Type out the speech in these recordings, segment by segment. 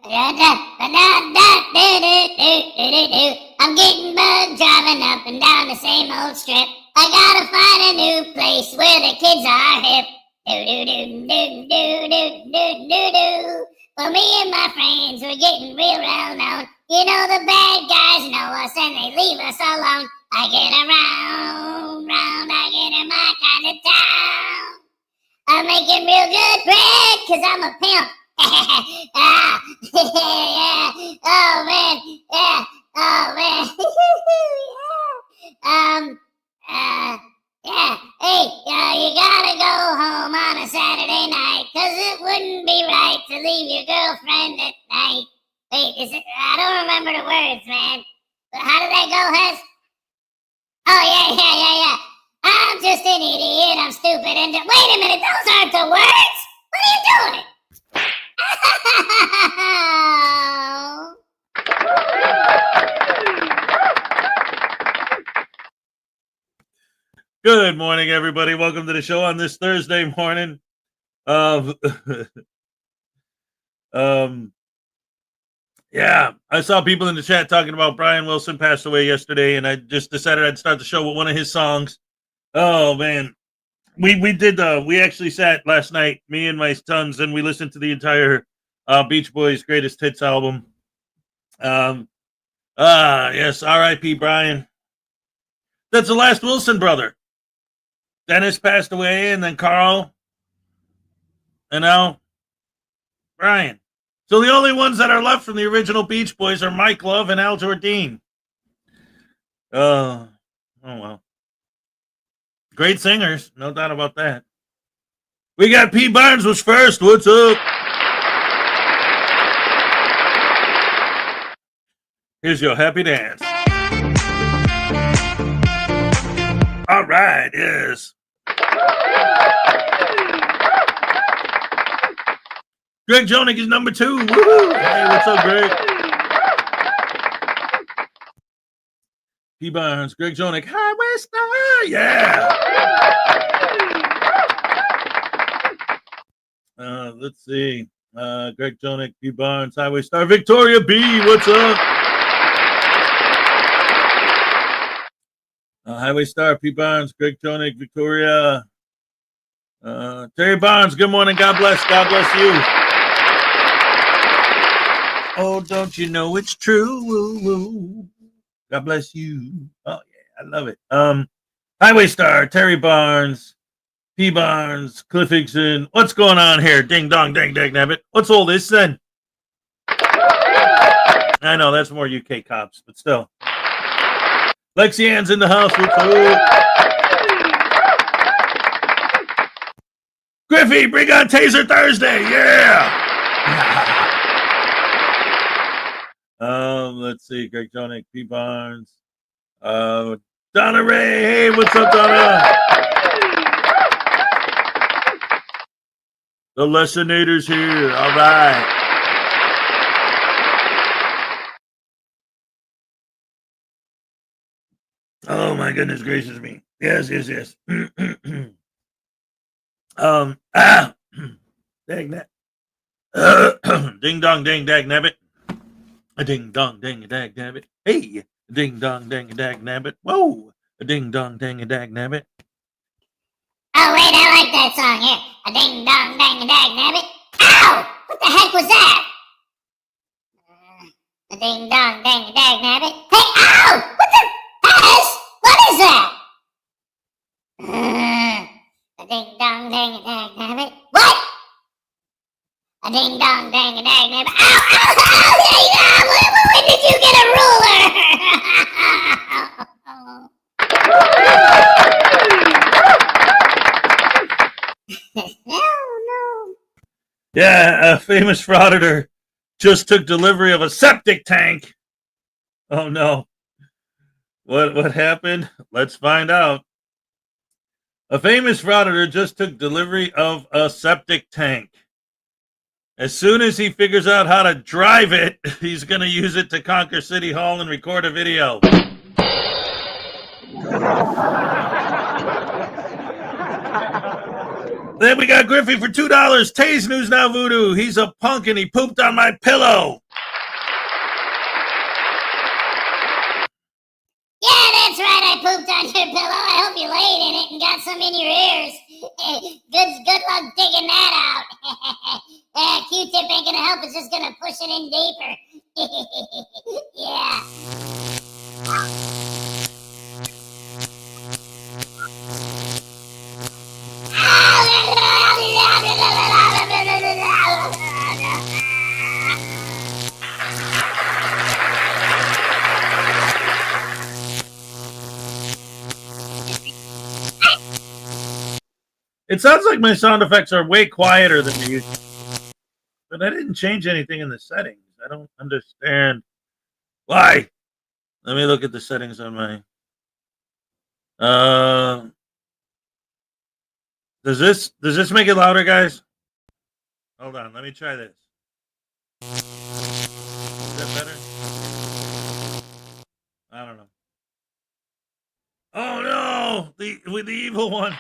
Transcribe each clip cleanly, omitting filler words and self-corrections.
I'm getting bugged driving up and down the same old strip. I gotta find a new place where the kids are hip. Well, me and my friends were getting real well known. You know the bad guys know us and they leave us alone. I get around, I get in my kind of town. I'm making real good bread, 'cause I'm a pimp. Yeah. Oh, man. Yeah. Oh, man. Yeah. Hey, you gotta go home on a Saturday night, 'cause it wouldn't be right to leave your girlfriend at night. Wait, I don't remember the words, man. But how did that go, Hez? Oh, yeah. I'm just an idiot, I'm stupid, and... Wait a minute, those aren't the words! What are you doing? Good morning, everybody. Welcome to the show on this Thursday morning. Yeah, I saw people in the chat talking about Brian Wilson passed away yesterday, and I just decided I'd start the show with one of his songs. Oh man, we actually sat last night, me and my sons, and we listened to the entire Beach Boys Greatest Hits album. Yes, R.I.P. Brian. That's the last Wilson brother. Dennis passed away, and then Carl, and now Brian. So the only ones that are left from the original Beach Boys are Mike Love and Al Jardine. Oh well. Great singers, no doubt about that. We got P. Barnes was first. What's up? Here's your happy dance. All right, yes. Greg Jonick is number 2. Woo-hoo. Hey, what's up, Greg? P. Barnes, Greg Jonick, Highway Star, yeah. Let's see. Greg Jonick, P. Barnes, Highway Star, Victoria B. What's up? Highway Star, P. Barnes, Greg Jonick, Victoria. Terry Barnes, good morning. God bless. God bless you. Oh, don't you know it's true? Woo, woo. God bless you. Oh, yeah, I love it. Highway Star, Terry Barnes, P. Barnes, Cliff Higson. What's going on here? Ding dong, dang, dang, nabbit. What's all this then? I know, that's more UK cops, but still. Lexi Ann's in the house. What's up? Griffey, bring on Taser Thursday. Yeah. Let's see. Greg Jonick, P. Barnes. Donna Ray. Hey, what's up, Donna? The Lessonators here. All right. Oh, my goodness gracious me. Yes. Dang that. Ding dong, dang, dag, nabbit. A ding dong, dang, a dag, nabbit. Hey, a ding dong, dang, a dag, nabbit. Whoa, a ding dong, dang, a dag, nabbit. Oh, wait, I like that song here. A ding dong, dang, a dag, nabbit. Ow! What the heck was that? A ding dong, dang, a dag, nabbit. Hey, ow! What the? What is that? A ding dong, dang, a dag, nabbit. What? A ding dong, dang, a dag, nabbit. Ow! When did you get a ruler? No. Yeah, a famous frauditor just took delivery of a septic tank. Oh no. What happened? Let's find out. A famous frauditor just took delivery of a septic tank. As soon as he figures out how to drive it, he's going to use it to conquer City Hall and record a video. Then we got Griffey for $2. Tase News Now Voodoo. He's a punk and he pooped on my pillow. Yeah, that's right. I pooped on your pillow. I hope you laid in it and got some in your ears. Good luck digging that out. Q-tip ain't gonna help. It's just gonna push it in deeper. Yeah. It sounds like my sound effects are way quieter than they used to. But I didn't change anything in the settings. I don't understand why. Let me look at the settings on my. Does this make it louder, guys? Hold on, let me try this. Is that better? I don't know. Oh no, with the evil one.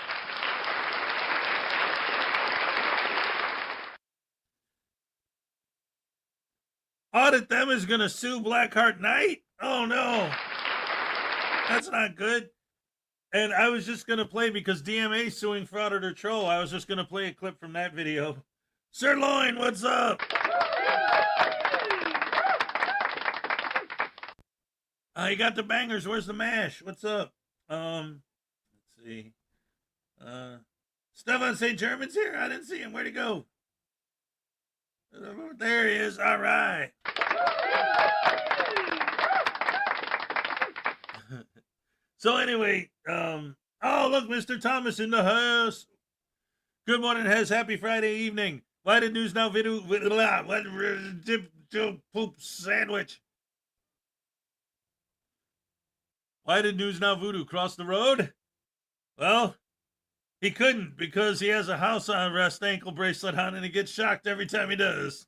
Audit Them is gonna sue Blackheart Knight. Oh no, that's not good. And I was just gonna play because DMA suing Frauditor Troll. I was just gonna play a clip from that video. Sirloin, what's up? You got the bangers. Where's the mash? What's up? Let's see. Stefan St. German's here. I didn't see him. Where'd he go? There he is. All right. So anyway, oh look, Mr. Thomas in the house. Good morning, Hez. Happy Friday evening. Why did News Now video poop sandwich? Why did News Now Voodoo cross the road? Well, he couldn't because he has a house arrest ankle bracelet on and he gets shocked every time he does.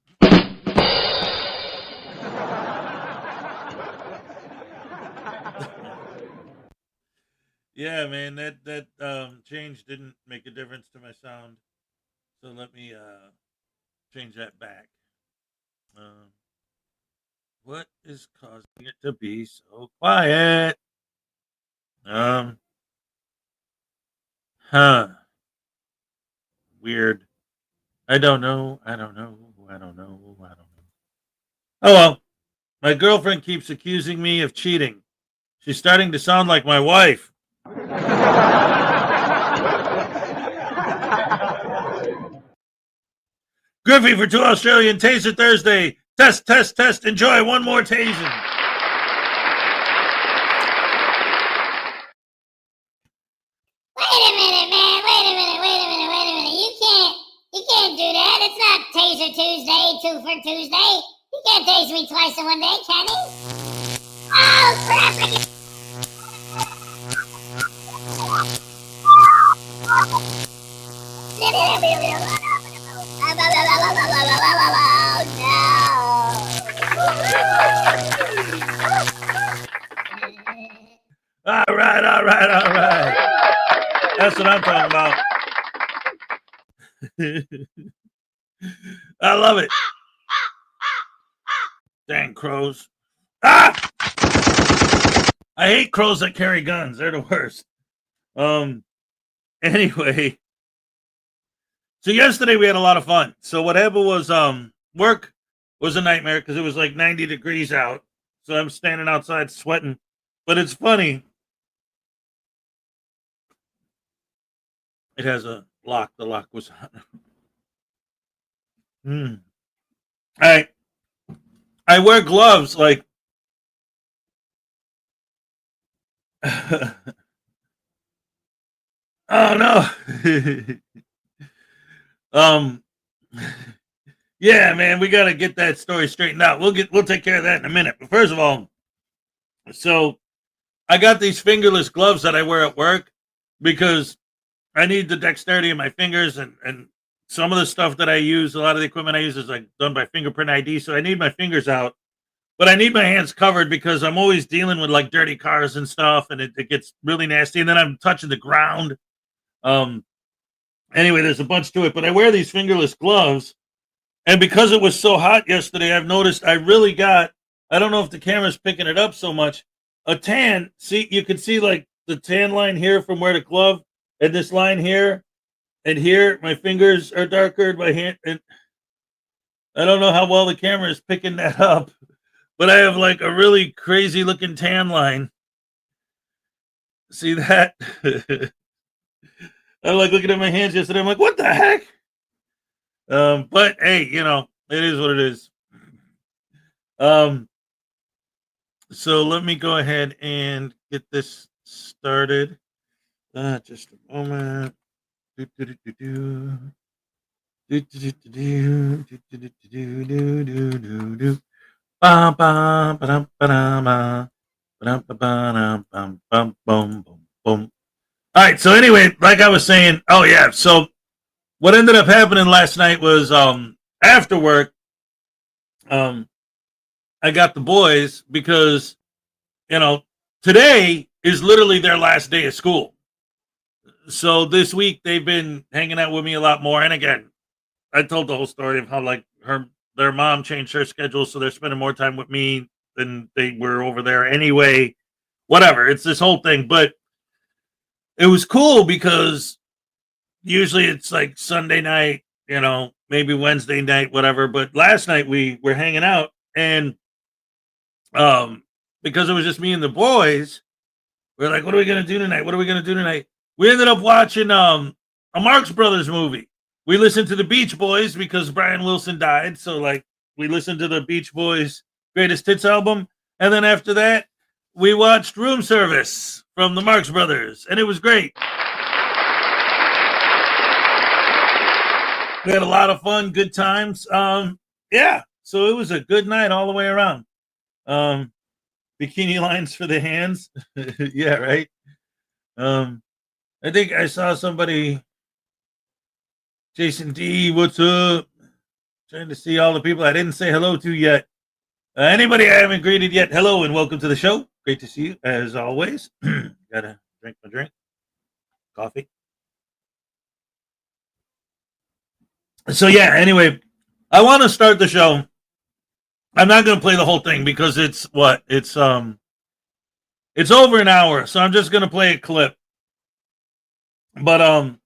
Yeah, man, that change didn't make a difference to my sound. So let me change that back. What is causing it to be so quiet? Weird. I don't know. Oh well. My girlfriend keeps accusing me of cheating. She's starting to sound like my wife. Griffey for 2 Australian. Taser Thursday. Test. Enjoy. One more tasing. Wait a minute, man. Wait a minute. You can't do that. It's not Taser Tuesday, 2 for Tuesday. You can't tase me twice in one day, can you? Oh, crap. All right. That's what I'm talking about. I love it. Dang crows. Ah! I hate crows that carry guns. They're the worst. Anyway. So yesterday we had a lot of fun. So what happened was work was a nightmare because it was like 90 degrees out. So I'm standing outside sweating. But it's funny. It has a lock. The lock was on. I wear gloves like oh no. Yeah, man, we gotta get that story straightened out. We'll take care of that in a minute. But first of all, so I got these fingerless gloves that I wear at work because I need the dexterity in my fingers and some of the stuff that I use, a lot of the equipment I use is like done by fingerprint ID. So I need my fingers out, but I need my hands covered because I'm always dealing with like dirty cars and stuff and it gets really nasty. And then I'm touching the ground. Anyway, there's a bunch to it, but I wear these fingerless gloves. And because it was so hot yesterday, I've noticed I really got, I don't know if the camera's picking it up so much, a tan. See, you can see like the tan line here from where the glove and this line here and here. My fingers are darker. My hand, and I don't know how well the camera is picking that up, but I have like a really crazy looking tan line. See that? I'm like looking at my hands yesterday. I'm like, what the heck? But hey, you know, it is what it is. So let me go ahead and get this started. Just a moment. All right. So anyway, like I was saying, oh yeah. So what ended up happening last night was after work, I got the boys because you know today is literally their last day of school. So this week they've been hanging out with me a lot more. And again, I told the whole story of how like their mom changed her schedule, so they're spending more time with me than they were over there anyway. Whatever, it's this whole thing, but it was cool because usually it's like Sunday night, you know, maybe Wednesday night, whatever. But last night we were hanging out, and because it was just me and the boys, we're like, what are we gonna do tonight? What are we gonna do tonight? We ended up watching a Marx Brothers movie. We listened to the Beach Boys because Brian Wilson died. So like we listened to the Beach Boys greatest hits album. And then after that, we watched Room Service from the Marx Brothers. And it was great. We had a lot of fun, good times. Yeah. So it was a good night all the way around. Bikini lines for the hands. Yeah, right. I think I saw somebody, Jason D, what's up? Trying to see all the people I didn't say hello to yet. Anybody I haven't greeted yet, hello and welcome to the show. Great to see you, as always. Gotta drink my drink. Coffee. So yeah, anyway, I want to start the show. I'm not going to play the whole thing because it's what? It's over an hour, so I'm just going to play a clip. But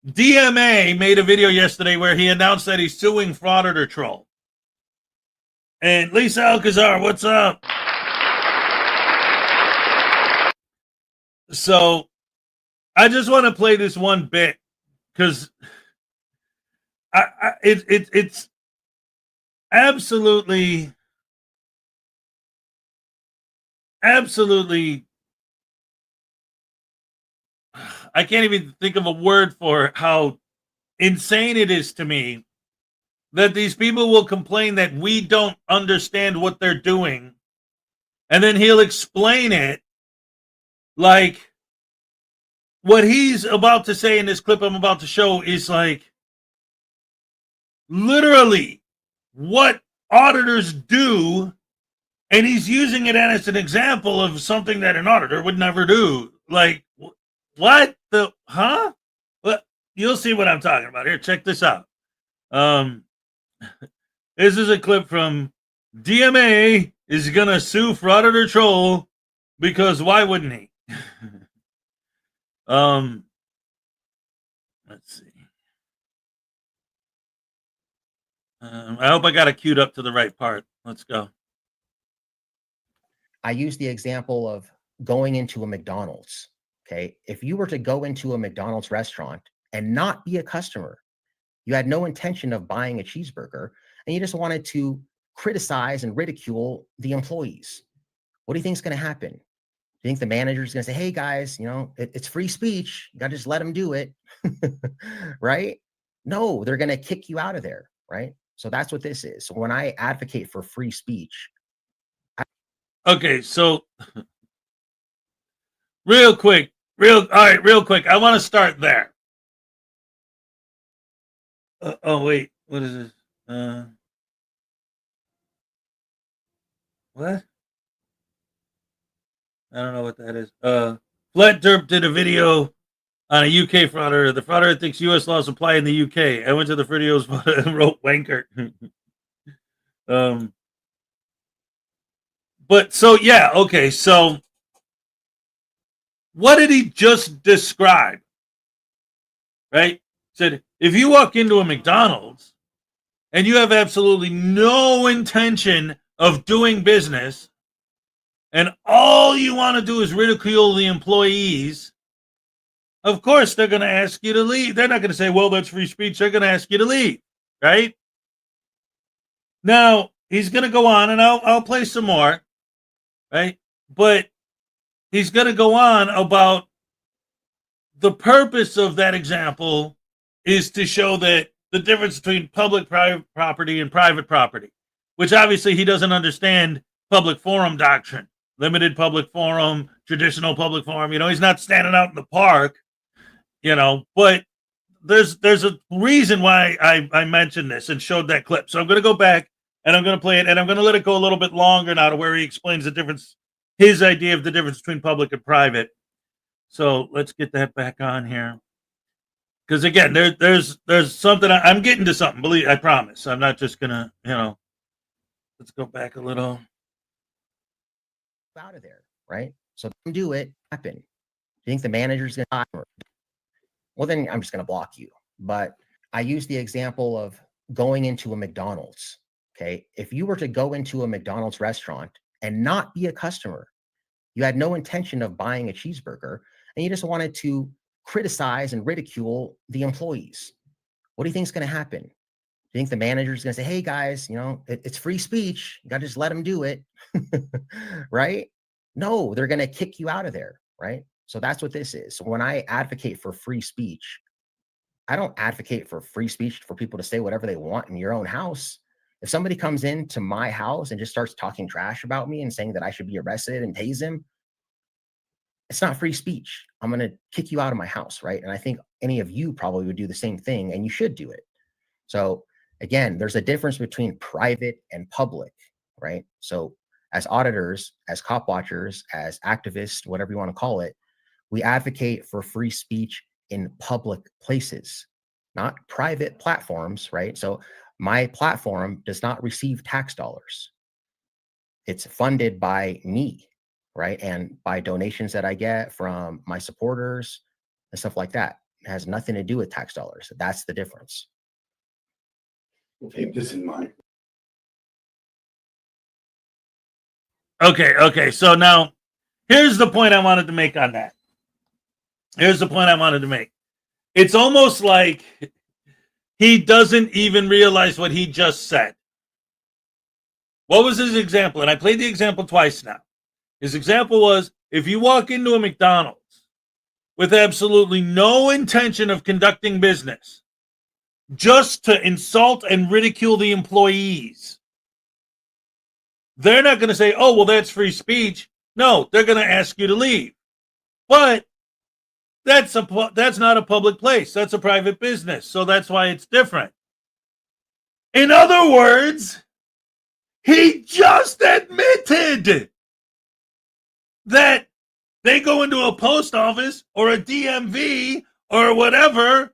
DMA made a video yesterday where he announced that he's suing Frauditor Troll. And Lisa Alcazar, what's up? So I just want to play this one bit because it's absolutely I can't even think of a word for how insane it is to me that these people will complain that we don't understand what they're doing, and then he'll explain it like what he's about to say in this clip I'm about to show is like literally what auditors do, and he's using it as an example of something that an auditor would never do. Like, what the, huh? Well, you'll see what I'm talking about. Here, check this out. This is a clip from DMA is gonna sue Frauditor Troll because why wouldn't he? Let's see. I hope I got it queued up to the right part. Let's go. I use the example of going into a McDonald's. Okay. If you were to go into a McDonald's restaurant and not be a customer, you had no intention of buying a cheeseburger, and you just wanted to criticize and ridicule the employees, what do you think is going to happen? Do you think the manager is going to say, hey guys, you know, it's free speech. You got to just let them do it. Right? No, they're going to kick you out of there. Right? So that's what this is. So when I advocate for free speech. Okay. So real quick. Real quick. I want to start there. Oh, wait. What is this? What? I don't know what that is. Flat Derp did a video on a UK frauditor. The frauditor thinks US laws apply in the UK. I went to the Frauditor's and wrote wanker. But so, yeah, okay. So what did he just describe? Right? Said, if you walk into a McDonald's and you have absolutely no intention of doing business and all you want to do is ridicule the employees, of course they're going to ask you to leave. They're not going to say, well, that's free speech. They're going to ask you to leave, right? Now, he's going to go on, and I'll play some more, right? But he's going to go on about the purpose of that example is to show that the difference between public property and private property, which obviously he doesn't understand public forum doctrine, limited public forum, traditional public forum. He's not standing out in the park, but there's a reason why I mentioned this and showed that clip. So I'm going to go back and I'm going to play it, and I'm going to let it go a little bit longer now to where he explains the difference, his idea of the difference between public and private. So let's get that back on here. Because again, there's something I'm getting to something. Believe, I promise. I'm not just gonna, Let's go back a little. Out of there, right? So do it happen. You think the manager's gonna? Well, then I'm just gonna block you. But I use the example of going into a McDonald's. Okay, if you were to go into a McDonald's restaurant and not be a customer, you had no intention of buying a cheeseburger, and you just wanted to criticize and ridicule the employees. What do you think is going to happen? Do you think the manager is going to say, hey guys, it's free speech. You got to just let them do it. Right? No, they're going to kick you out of there. Right? So that's what this is. So when I advocate for free speech, I don't advocate for free speech for people to say whatever they want in your own house. If somebody comes into my house and just starts talking trash about me and saying that I should be arrested and tase him, it's not free speech. I'm going to kick you out of my house, right? And I think any of you probably would do the same thing, and you should do it. So again, there's a difference between private and public, right? So as auditors, as cop watchers, as activists, whatever you want to call it, we advocate for free speech in public places, not private platforms, right? So my platform does not receive tax dollars. It's funded by me, right? And by donations that I get from my supporters and stuff like that. It has nothing to do with tax dollars. That's the difference. We'll keep this in mind. Okay. So now, here's the point I wanted to make on that. It's almost like he doesn't even realize what he just said. What was his example? And I played the example twice now. His example was, if you walk into a McDonald's with absolutely no intention of conducting business, just to insult and ridicule the employees, they're not going to say, oh, well, that's free speech. No, they're going to ask you to leave. But that's not a public place. That's a private business. So that's why it's different. In other words, he just admitted that they go into a post office or a DMV or whatever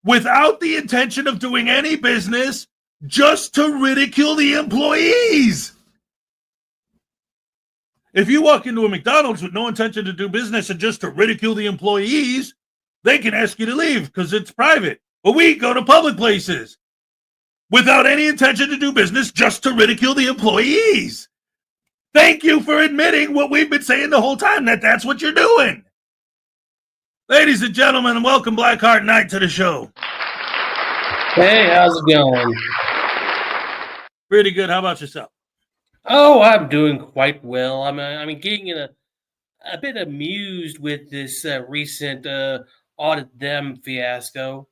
without the intention of doing any business, just to ridicule the employees. If you walk into a McDonald's with no intention to do business and just to ridicule the employees, they can ask you to leave because it's private. But we go to public places without any intention to do business, just to ridicule the employees. Thank you for admitting what we've been saying the whole time, that's what you're doing. Ladies and gentlemen, and welcome Blackheart Knight to the show. Hey, how's it going? Pretty good. How about yourself? Oh, I'm doing quite well. I'm getting a bit amused with this recent Audit Them fiasco.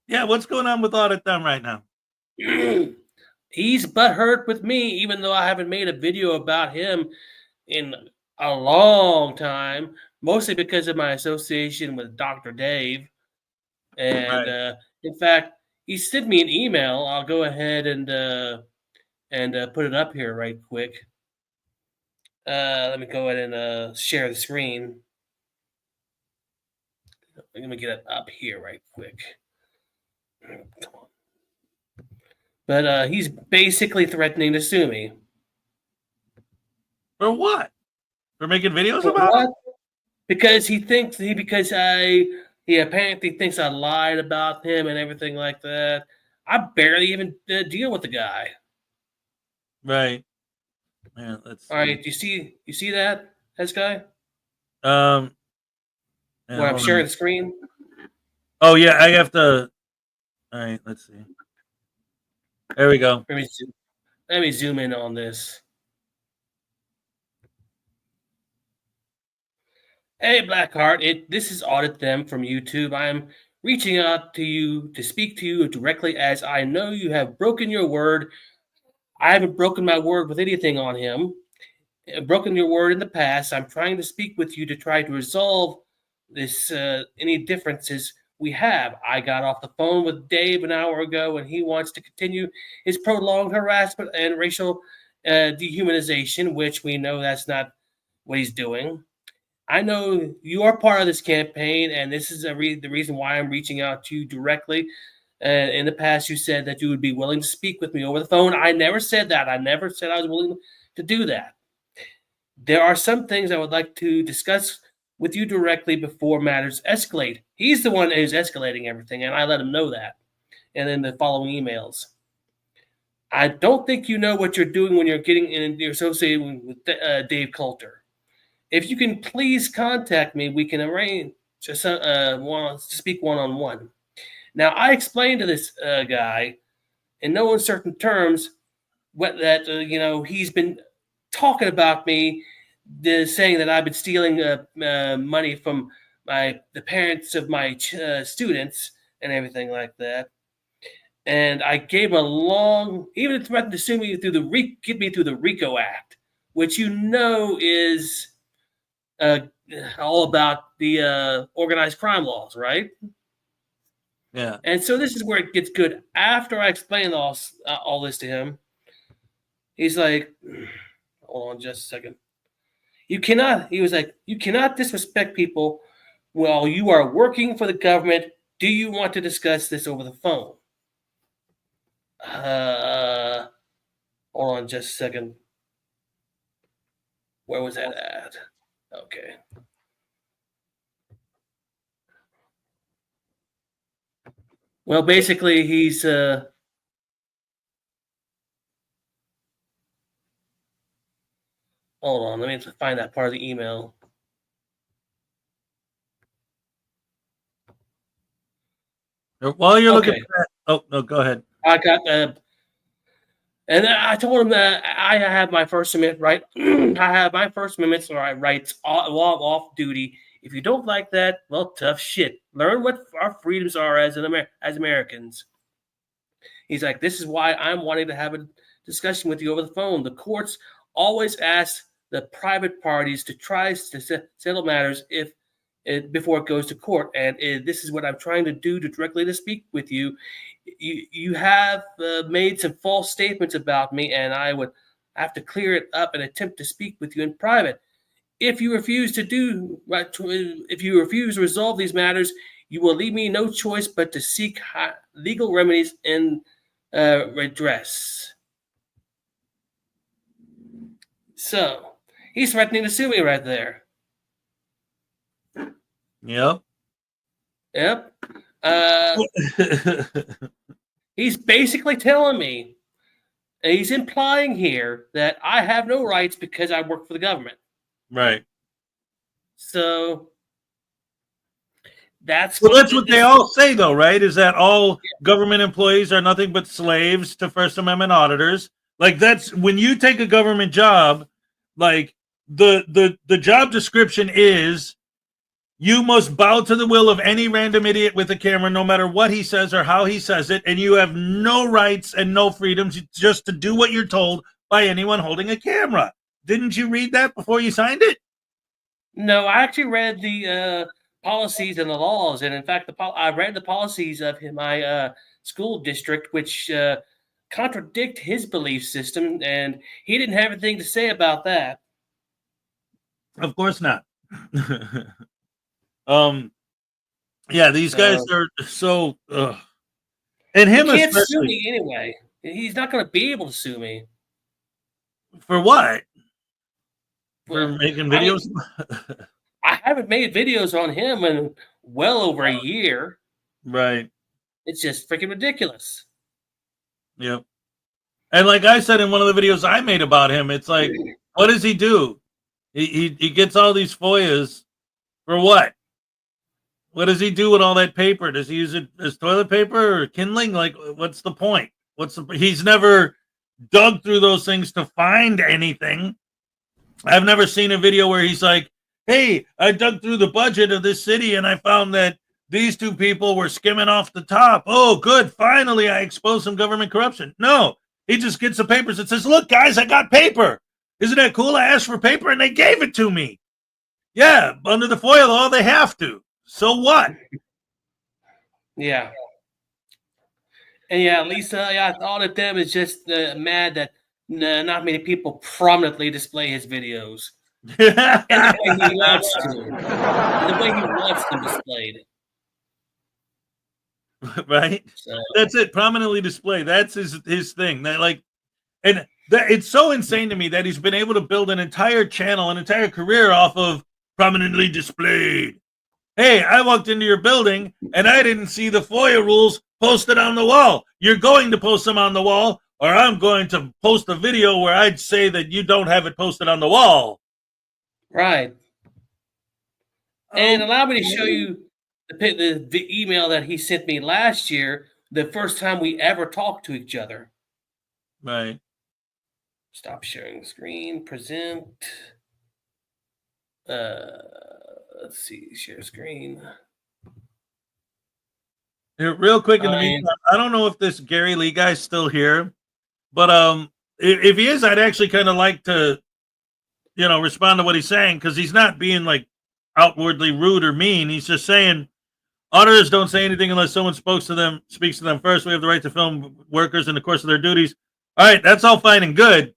Yeah, what's going on with Audit Them right now? He's butthurt with me, even though I haven't made a video about him in a long time, mostly because of my association with Dr. Dave. And Right. In fact, he sent me an email. I'll go ahead and put it up here right quick. Let me go ahead and share the screen. Let me get it up here right quick. Come on. But he's basically threatening to sue me. For what? For making videos For about what? it? Because he apparently thinks I lied about him and everything like that. I barely even deal with the guy. Right. Man, let's see. All right, you see that, Hezokuai? Yeah, When I'm hold sharing on. the screen. Oh yeah, I have to. All right, let's see. There we go. Let me zoom in on this. Hey, Blackheart, this is Audit Them from YouTube. I'm reaching out to you to speak to you directly as I know you have broken your word. I haven't broken my word with anything on him. Broken your word in the past. I'm trying to speak with you to try to resolve this any differences we have. I got off the phone with Dave an hour ago, and he wants to continue his prolonged harassment and racial dehumanization, which we know that's not what he's doing. I know you are part of this campaign, and this is the reason why I'm reaching out to you directly. In the past, you said that you would be willing to speak with me over the phone. I never said that. I never said I was willing to do that. There are some things I would like to discuss with you directly before matters escalate. He's the one who's escalating everything, and I let him know that. And in the following emails, I don't think you know what you're doing when you're associated with Dave Coulter. If you can please contact me, we can arrange to speak one-on-one. Now, I explained to this guy in no uncertain terms that he's been talking about me, saying that I've been stealing money from the parents of my students and everything like that. And I gave him a long, even threatened to sue me get me through the RICO Act, which is all about the organized crime laws, right? Yeah. And so this is where it gets good. After I explain all this to him, he's like, hold on just a second. He was like, you cannot disrespect people while you are working for the government. Do you want to discuss this over the phone? Hold on just a second. Where was that at? Okay. Well, basically, he's hold on, let me find that part of the email. While you're looking for that, oh no, go ahead. I got and I told him that I have my First Amendment right. I have my First Amendment rights off duty. If you don't like that, well, tough shit. Learn what our freedoms are as Americans. He's like, this is why I'm wanting to have a discussion with you over the phone. The courts always ask the private parties to try to settle matters before it goes to court. And this is what I'm trying to do directly to speak with you. You have made some false statements about me, and I would have to clear it up and attempt to speak with you in private. If you refuse to resolve these matters, you will leave me no choice but to seek legal remedies and redress. So he's threatening to sue me right there. Yep. He's basically telling me, and he's implying here that I have no rights because I work for the government. Right. So that's what they all say, though, right? Is that all government employees are nothing but slaves to First Amendment auditors? Like, that's when you take a government job, like the job description is you must bow to the will of any random idiot with a camera, no matter what he says or how he says it, and you have no rights and no freedoms just to do what you're told by anyone holding a camera. Didn't you read that before you signed it? No, I actually read the policies and the laws, and in fact, I read the policies of my school district, which contradict his belief system, and he didn't have anything to say about that. Of course not. Yeah, these guys are so. And He him can't sue especially. me anyway. He's not going to be able to sue me. For what? For Well, making I mean, videos? I haven't made videos on him in well over a year. Right. It's just freaking ridiculous. Yep. And like I said in one of the videos I made about him, it's like, what does he do? He gets all these FOIAs for what? What does he do with all that paper? Does he use it as toilet paper or kindling? Like, what's the point? He's never dug through those things to find anything. I've never seen a video where he's like, hey, I dug through the budget of this city and I found that these two people were skimming off the top. Oh, good. Finally, I exposed some government corruption. No, he just gets the papers and says, look, guys, I got paper. Isn't that cool? I asked for paper and they gave it to me. Yeah, under the FOIA law, they have to. So what? Yeah. And yeah, Lisa, I thought of them is just mad that not many people prominently display his videos. And the way he wants to. And the way he wants them displayed. Right? So, That's it. Prominently displayed. That's his thing. It's so insane to me that he's been able to build an entire channel, an entire career off of prominently displayed. Hey, I walked into your building and I didn't see the FOIA rules posted on the wall. You're going to post them on the wall, or I'm going to post a video where I'd say that you don't have it posted on the wall. right. And allow me to show you the email that he sent me last year, the first time we ever talked to each other. Right. Stop sharing screen, present. Let's see, share screen. Here, real quick in the meantime, I don't know if this Gary Lee guy's still here, but if he is, I'd actually kind of like to, respond to what he's saying, because he's not being like outwardly rude or mean. He's just saying auditors don't say anything unless someone speaks to them first. We have the right to film workers in the course of their duties. All right, that's all fine and good,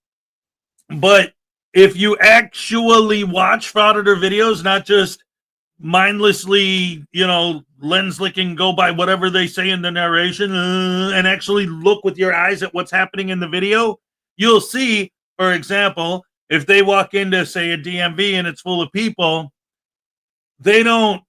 but if you actually watch Frauditor videos, not just mindlessly, lens licking, go by whatever they say in the narration, and actually look with your eyes at what's happening in the video, you'll see, for example, if they walk into, say, a DMV and it's full of people, they don't.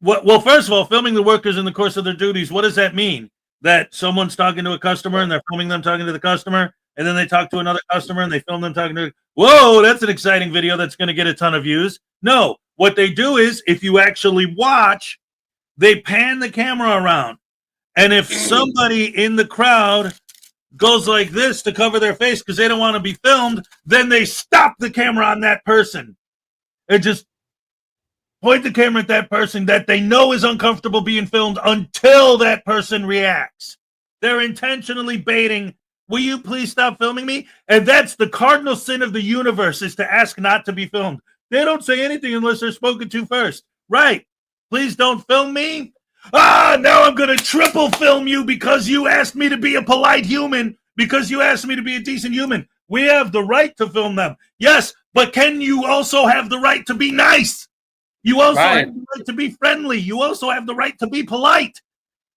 Well, first of all, filming the workers in the course of their duties, what does that mean? That someone's talking to a customer and they're filming them talking to the customer, and then they talk to another customer and they film them talking to. Whoa, that's an exciting video that's going to get a ton of views. No, what they do is, if you actually watch, they pan the camera around. And if somebody in the crowd goes like this to cover their face because they don't want to be filmed, then they stop the camera on that person and just point the camera at that person that they know is uncomfortable being filmed until that person reacts. They're intentionally baiting, will you please stop filming me? And that's the cardinal sin of the universe, is to ask not to be filmed. They don't say anything unless they're spoken to first. Right. Please don't film me. Now I'm going to triple film you because you asked me to be a polite human, because you asked me to be a decent human. We have the right to film them. Yes, but can you also have the right to be nice? You also have the right to be friendly. You also have the right to be polite.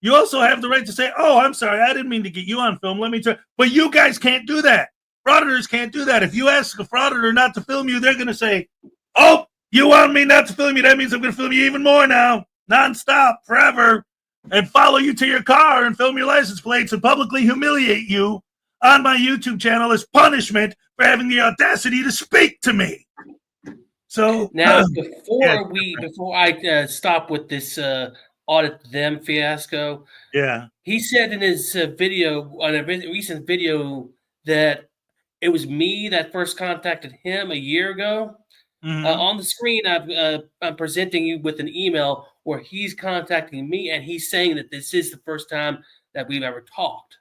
You also have the right to say, oh, I'm sorry, I didn't mean to get you on film. Let me try. But you guys can't do that. Frauditors can't do that. If you ask a frauditor not to film you, they're going to say, oh, you want me not to film you? That means I'm going to film you even more now, nonstop, forever, and follow you to your car and film your license plates and publicly humiliate you on my YouTube channel as punishment for having the audacity to speak to me. So now, before I stop with this audit them fiasco, he said in his video, on a recent video, that it was me that first contacted him a year ago. On the screen, I'm presenting you with an email where he's contacting me, and he's saying that this is the first time that we've ever talked.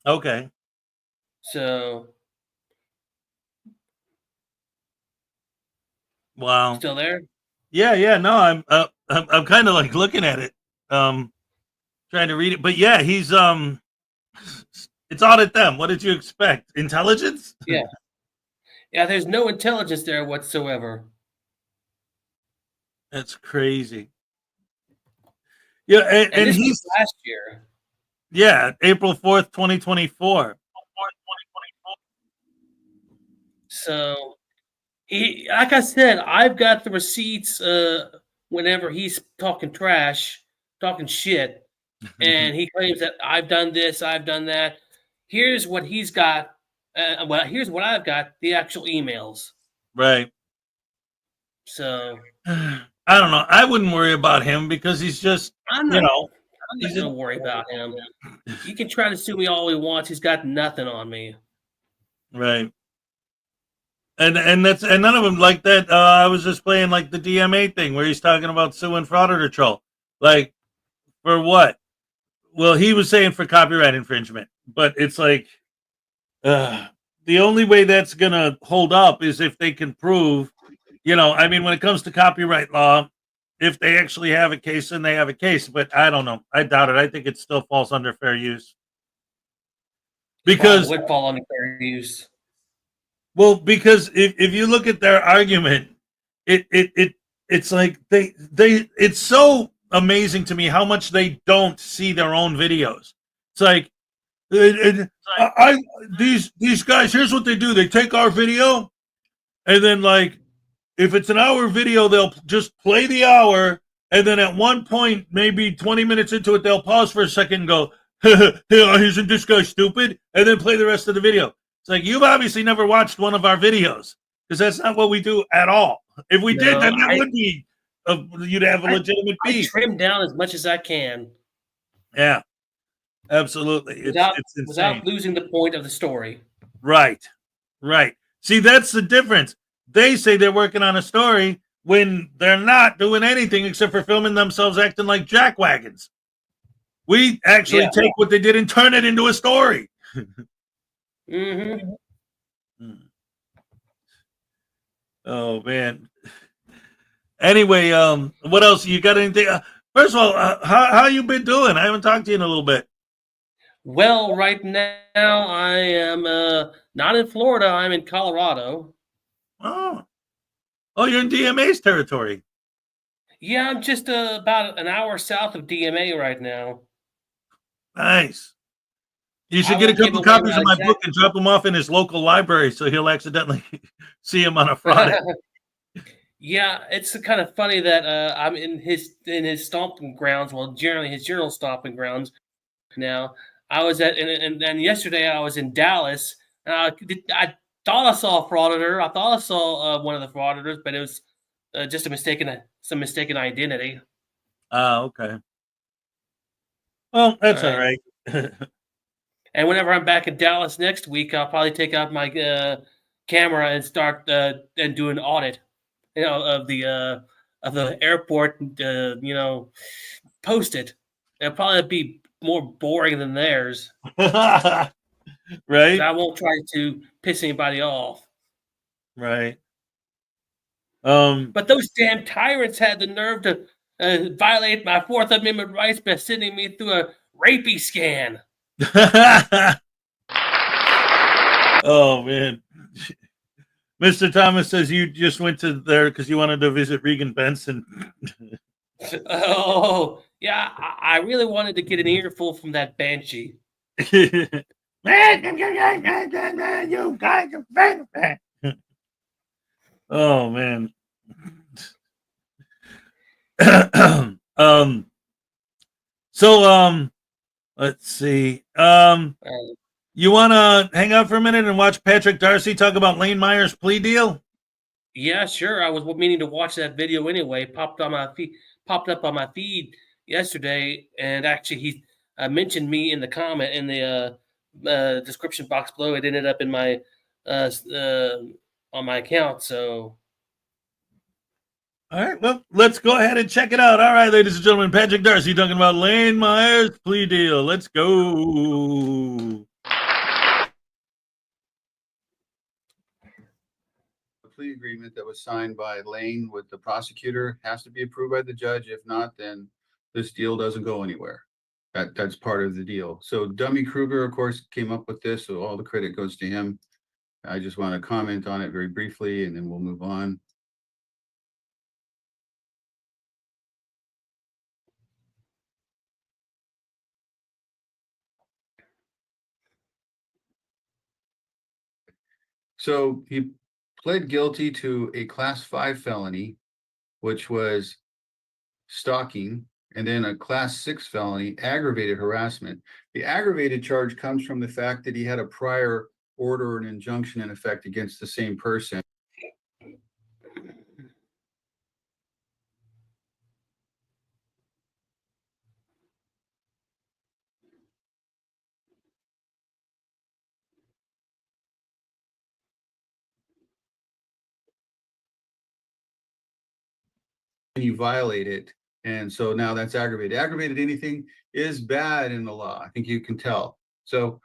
Okay. So, wow. Still there? Yeah. No, I'm kind of like looking at it, trying to read it. But yeah, he's it's audit them. What did you expect? Intelligence? Yeah. There's no intelligence there whatsoever. That's crazy. Yeah, And this he's was last year. April 4th, 2024. So he, like I said, I've got the receipts. Whenever he's talking trash, talking shit, and he claims that I've done this, I've done that. Here's what he's got. Well, here's what I've got: the actual emails. Right. So I don't know. I wouldn't worry about him because he's just, I'm you not. know, I'm he's not going to worry about him. He can try to sue me all he wants. He's got nothing on me. right. And none of them like that. I was just playing like the DMA thing where he's talking about suing Frauditor troll. Like, for what? Well, he was saying for copyright infringement, but it's like the only way that's gonna hold up is if they can prove, I mean, when it comes to copyright law, if they actually have a case, then they have a case. But I don't know. I doubt it. I think it still falls under fair use. Because would fall under fair use. Well, because if you look at their argument, it's like they it's so amazing to me how much they don't see their own videos. It's like these guys. Here's what they do: they take our video, and then like if it's an hour video, they'll just play the hour, and then at one point, maybe 20 minutes into it, they'll pause for a second and go, "Isn't this guy stupid?" and then play the rest of the video. It's like, you've obviously never watched one of our videos because that's not what we do at all. If we did, then that would be you'd have a legitimate beef. I trim down as much as I can. Yeah, absolutely. Without it's insane. without losing the point of the story. Right. See, that's the difference. They say they're working on a story when they're not doing anything except for filming themselves acting like jackwagons. We actually take what they did and turn it into a story. Mm-hmm. Oh man. Anyway, what else? You got anything? First of all, how you been doing? I haven't talked to you in a little bit. Well, right now I am not in Florida. I'm in Colorado. Oh, you're in DMA's territory. Yeah, I'm just about an hour south of DMA right now. Nice. You should get a couple copies of my book and drop them off in his local library so he'll accidentally see him on a Friday. Yeah, it's kind of funny that I'm in his stomping grounds. Well, generally his journal stomping grounds. Now I was and yesterday I was in Dallas. And I thought I saw a Frauditor. I thought I saw one of the Frauditors, but it was just some mistaken identity. Okay. Well, that's all right. And whenever I'm back in Dallas next week, I'll probably take out my camera and start and do an audit, of the airport. Post it. It'll probably be more boring than theirs. Right. I won't try to piss anybody off. Right. But those damn tyrants had the nerve to violate my Fourth Amendment rights by sending me through a rapey scan. Oh man. Mr. Thomas says you just went to there because you wanted to visit Regan Benson. Oh, yeah. I really wanted to get an earful from that banshee. Oh man. Let's see. You want to hang out for a minute and watch Patrick Darcy talk about Lane Meyer's plea deal? Yeah, sure. I was meaning to watch that video anyway. Popped up on my feed yesterday, and actually he mentioned me in the comment in the description box below. It ended up in my on my account. So, all right, well, let's go ahead and check it out. All right, ladies and gentlemen, Patrick Darcy talking about Lane Meyer's plea deal. Let's go. Plea agreement that was signed by Lane with the prosecutor has to be approved by the judge. If not, then this deal doesn't go anywhere. That's part of the deal. So Dummy Kruger, of course, came up with this, so all the credit goes to him. I just want to comment on it very briefly, and then we'll move on. So he pled guilty to a class 5 felony, which was stalking, and then a class 6 felony, aggravated harassment. The aggravated charge comes from the fact that he had a prior order or an injunction in effect against the same person. You violate it, and so now that's aggravated. Aggravated anything is bad in the law. I think you can tell. So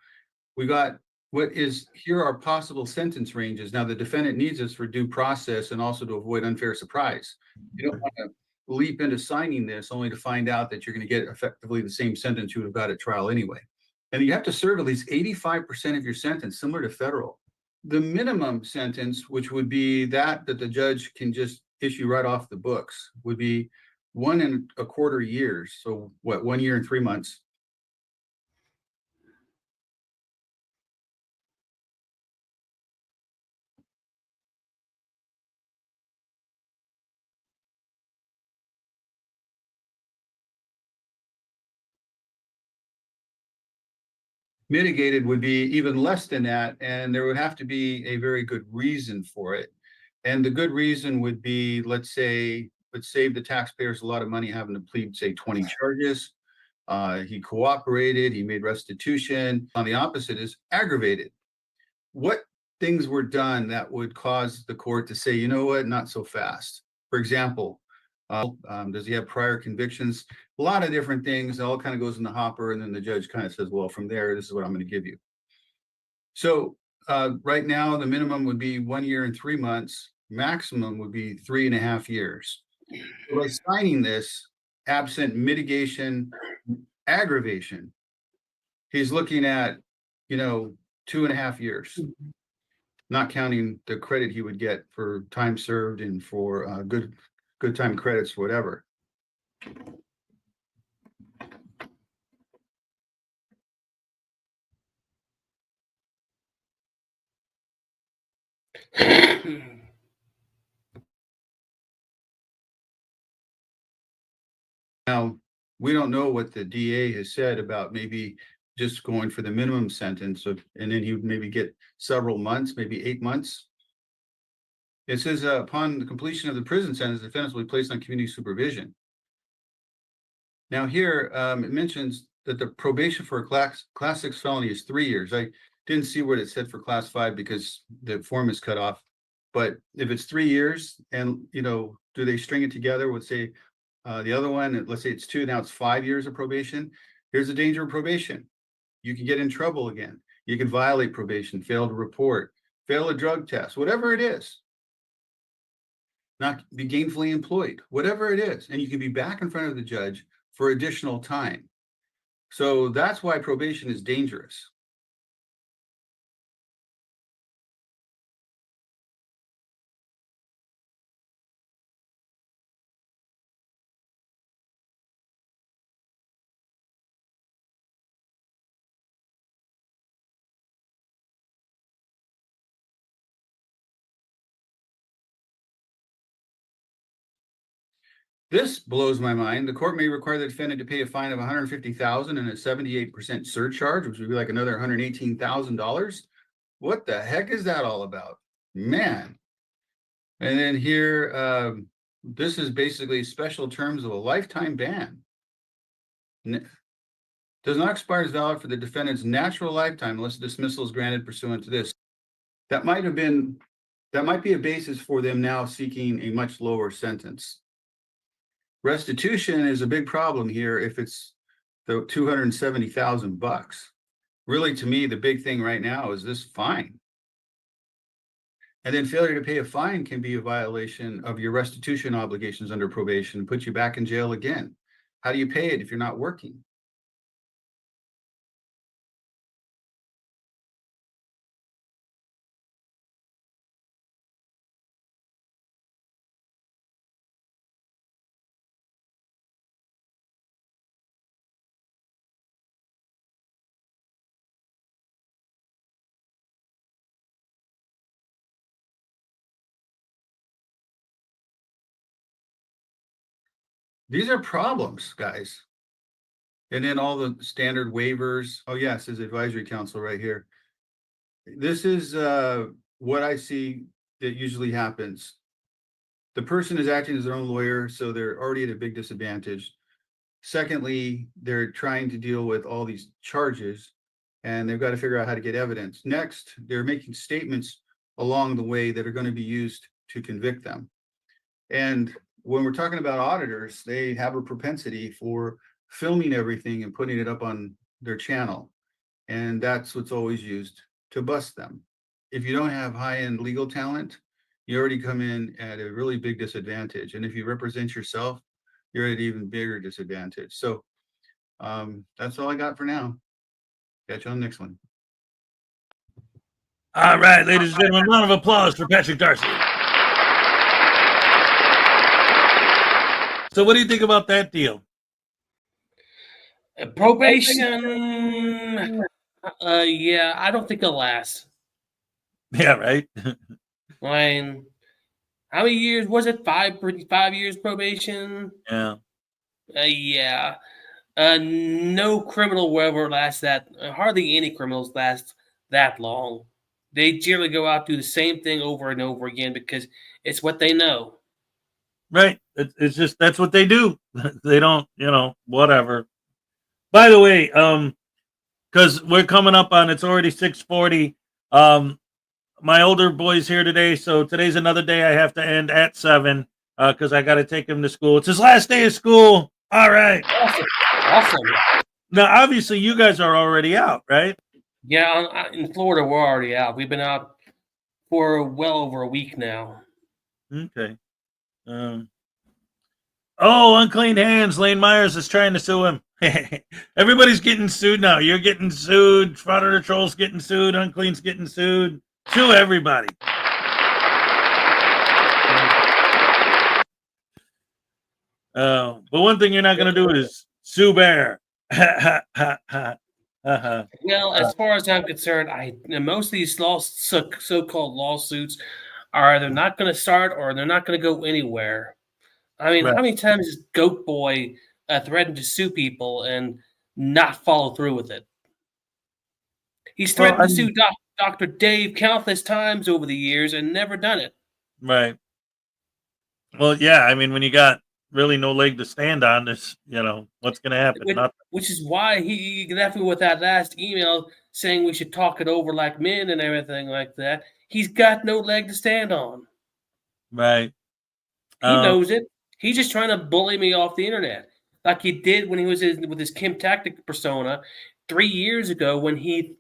we got what is here are possible sentence ranges. Now the defendant needs this for due process and also to avoid unfair surprise. You don't want to leap into signing this only to find out that you're going to get effectively the same sentence you would have got at trial anyway. And you have to serve at least 85% of your sentence, similar to federal. The minimum sentence, which would be that the judge can just issue right off the books, would be 1.25 years. So what, 1 year and 3 months. Mitigated would be even less than that, and there would have to be a very good reason for it. And the good reason would be, let's say, would save the taxpayers a lot of money having to plead, say, 20 charges. He cooperated, he made restitution. On the opposite is aggravated. What things were done that would cause the court to say, you know what, not so fast? For example, does he have prior convictions? A lot of different things. It all kind of goes in the hopper, and then the judge kind of says, well, from there, this is what I'm going to give you. So right now, the minimum would be 1 year and 3 months. Maximum would be 3.5 years. By signing this, absent mitigation, aggravation, he's looking at, 2.5 years, not counting the credit he would get for time served and for good time credits, whatever. Now, we don't know what the DA has said about maybe just going for the minimum sentence of, and then he would maybe get several months, maybe 8 months. It says upon the completion of the prison sentence, the defendants will be placed on community supervision. Now here, it mentions that the probation for a class 6 felony is 3 years. I didn't see what it said for class 5 because the form is cut off. But if it's 3 years and, do they string it together with, say, the other one, let's say it's 2, now it's 5 years of probation. Here's the danger of probation. You can get in trouble again. You can violate probation, fail to report, fail a drug test, whatever it is. Not be gainfully employed, whatever it is. And you can be back in front of the judge for additional time. So that's why probation is dangerous. This blows my mind. The court may require the defendant to pay a fine of $150,000 and a 78% surcharge, which would be like another $118,000. What the heck is that all about? Man. And then here, this is basically special terms of a lifetime ban. Does not expire as valid for the defendant's natural lifetime unless dismissal is granted pursuant to this. That might be a basis for them now seeking a much lower sentence. Restitution is a big problem here if it's the $270,000. Really, to me, the big thing right now is this fine. And then failure to pay a fine can be a violation of your restitution obligations under probation and put you back in jail again. How do you pay it if you're not working? These are problems, guys. And then all the standard waivers. Oh, yeah, it says advisory council right here. This is what I see that usually happens. The person is acting as their own lawyer, so they're already at a big disadvantage. Secondly, they're trying to deal with all these charges, and they've got to figure out how to get evidence. Next, they're making statements along the way that are going to be used to convict them. And when we're talking about auditors, they have a propensity for filming everything and putting it up on their channel. And that's what's always used to bust them. If you don't have high-end legal talent, you already come in at a really big disadvantage. And if you represent yourself, you're at an even bigger disadvantage. So that's all I got for now. Catch you on the next one. All right, ladies and gentlemen, round of applause for Patrick Darcy. So what do you think about that deal? Probation. Yeah, I don't think it'll last. Yeah, right. I mean, how many years was it? 5 years probation? Yeah. Yeah. No criminal will ever last that. Hardly any criminals last that long. They generally go out do the same thing over and over again because it's what they know. Right. It's just that's what they do. They don't, whatever. By the way, because we're coming up on it's already 6:40. My older boy's here today, so today's another day I have to end at 7 because I got to take him to school. It's his last day of school. All right. Awesome. Now, obviously, you guys are already out, right? Yeah, in Florida, we're already out. We've been out for well over a week now. Okay. Unclean hands. Lane Myers is trying to sue him. Everybody's getting sued now. You're getting sued. Frauditor Troll's getting sued. Unclean's getting sued. Sue everybody. But one thing you're not going to do is sue Bear. Well, as far as I'm concerned, most of these so-called lawsuits are either not going to start or they're not going to go anywhere. I mean, Right. How many times has Goat Boy threatened to sue people and not follow through with it? He's threatened to sue Dr. Dave countless times over the years and never done it. Right. Well, yeah. I mean, when you got really no leg to stand on, this, what's going to happen? Which is why he left me with that last email saying we should talk it over like men and everything like that. He's got no leg to stand on. Right. He knows it. He's just trying to bully me off the internet, like he did when he was with his Kim Tactic persona 3 years ago when he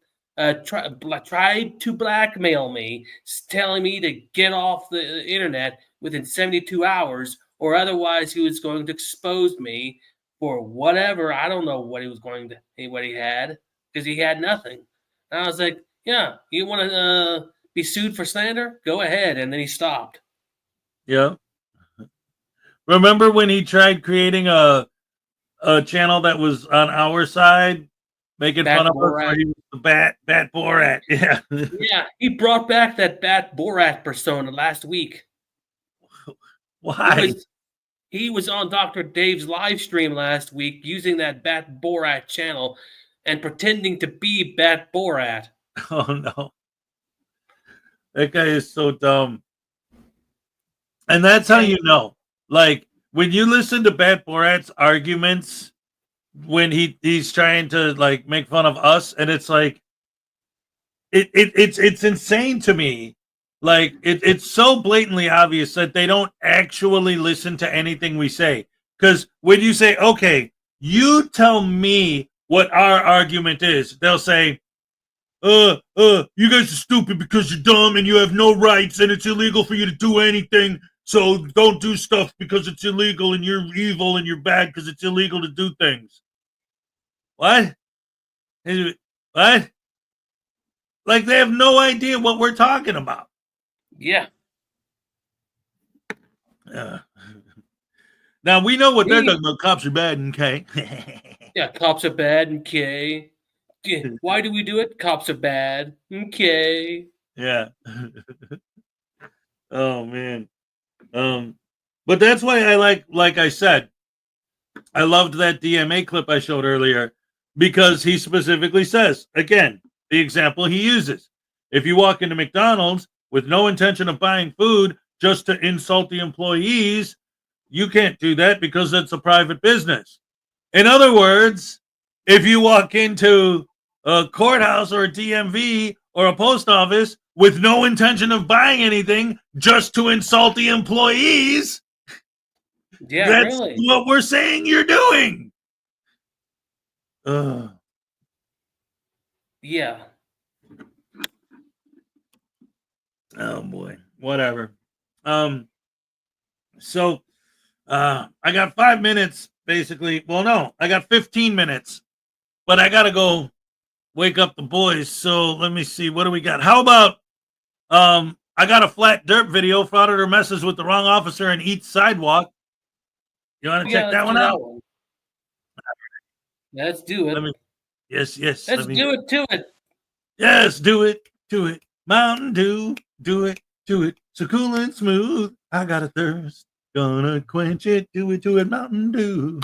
tried to blackmail me, telling me to get off the internet within 72 hours, or otherwise he was going to expose me for whatever. I don't know what he was going to, what he had, because he had nothing. And I was like, yeah, you want to be sued for slander? Go ahead. And then he stopped. Yeah. Remember when he tried creating a channel that was on our side, making fun of us where he was the Bat Borat? Yeah. Yeah, he brought back that Bat Borat persona last week. Why? He was on Dr. Dave's live stream last week using that Bat Borat channel and pretending to be Bat Borat. Oh, no. That guy is so dumb. And that's how you know. Like, when you listen to Bat Borat's arguments, when he's trying to, like, make fun of us, and it's like, it's insane to me. Like, it's so blatantly obvious that they don't actually listen to anything we say. Because when you say, okay, you tell me what our argument is, they'll say, you guys are stupid because you're dumb and you have no rights and it's illegal for you to do anything. So don't do stuff because it's illegal and you're evil and you're bad because it's illegal to do things. What? What? Like they have no idea what we're talking about. Yeah. Now we know what they're talking about. Cops are bad and K. Yeah, cops are bad and K. Why do we do it? Cops are bad and K. Yeah. Oh man. But that's why I like I said, I loved that DMA clip I showed earlier because he specifically says, again, the example he uses. If you walk into McDonald's with no intention of buying food just to insult the employees, you can't do that because it's a private business. In other words, if you walk into a courthouse or a DMV or a post office with no intention of buying anything just to insult the employees, Yeah, that's really. what we're saying you're doing. Yeah. Oh boy, whatever. So I got 5 minutes basically. Well, no, I got 15 minutes, but I gotta go wake up the boys. So let me see. What do we got? How about I got a flat dirt video. Frauditor messes with the wrong officer and eats sidewalk. You want to check that one out? Let's do it. Yes. Let's do it to it. Yes, do it. Mountain Dew, do it. So cool and smooth. I got a thirst. Gonna quench it. Do it, Mountain Dew.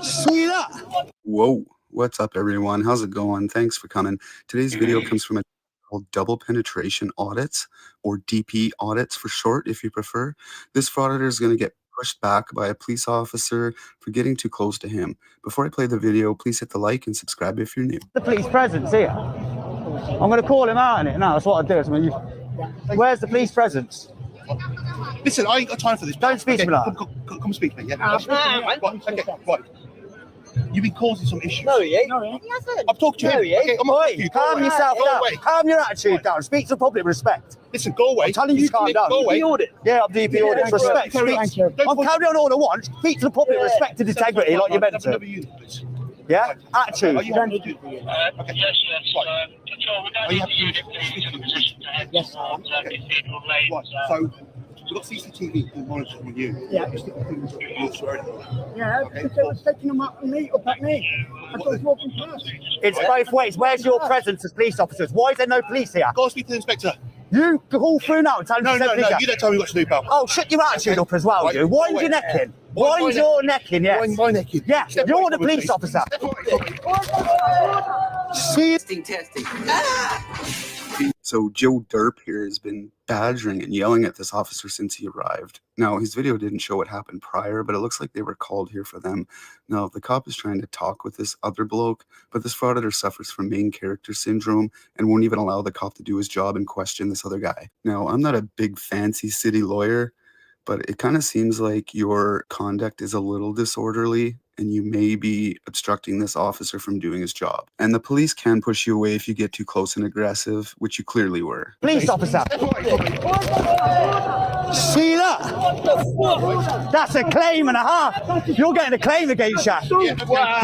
See that? Whoa. What's up, everyone? How's it going? Thanks for coming. Today's video comes from a called double penetration audits, or DP audits for short, if you prefer. This frauditor is going to get pushed back by a police officer for getting too close to him. Before I play the video, please hit the like and subscribe if you're new. The police presence here. I'm going to call him out on it now. That's what I do. Where's the police presence? Listen, I ain't got time for this. Don't speak to me like that. Come speak to me. Yeah. Right. You've been causing some issues. No, he ain't. I've talked to him. Okay, I'm not you. Calm yourself Go down. away. Calm your attitude down. Speak to the public with respect. Listen, go away. I'm telling you to calm down. Go away. Yeah, I'm DP audit. Respect. I'm carrying on all I want. Speak to the public with respect and integrity like you're meant to. Yeah? Attitude. Are you happy to do it? Okay. Yes. Are you happy to do it? Yes. Right. So we've got CCTV monitoring on you. Yeah. Yeah, because they were taking them up at me. I was walking past. It's both ways. Where's your presence as police officers? Why is there no police here? Go speak to the inspector. You call through now and tell him No, to send police. you don't tell me what to do, pal. Oh, shut your attitude up as well, Right. you. Wind your neck in. Wind your neck in, yes. Wind my neck in. Yeah, Step you're away the from me, police please. officer. Step away. Testing. So Joe Derp here has been badgering and yelling at this officer since he arrived. Now, his video didn't show what happened prior, but it looks like they were called here for them. Now, the cop is trying to talk with this other bloke, but this frauditor suffers from main character syndrome and won't even allow the cop to do his job and question this other guy. Now, I'm not a big fancy city lawyer, but it kind of seems like your conduct is a little disorderly and you may be obstructing this officer from doing his job. And the police can push you away if you get too close and aggressive, which you clearly were. Police officer. See that? That's a claim and a half. You're getting a claim against you. You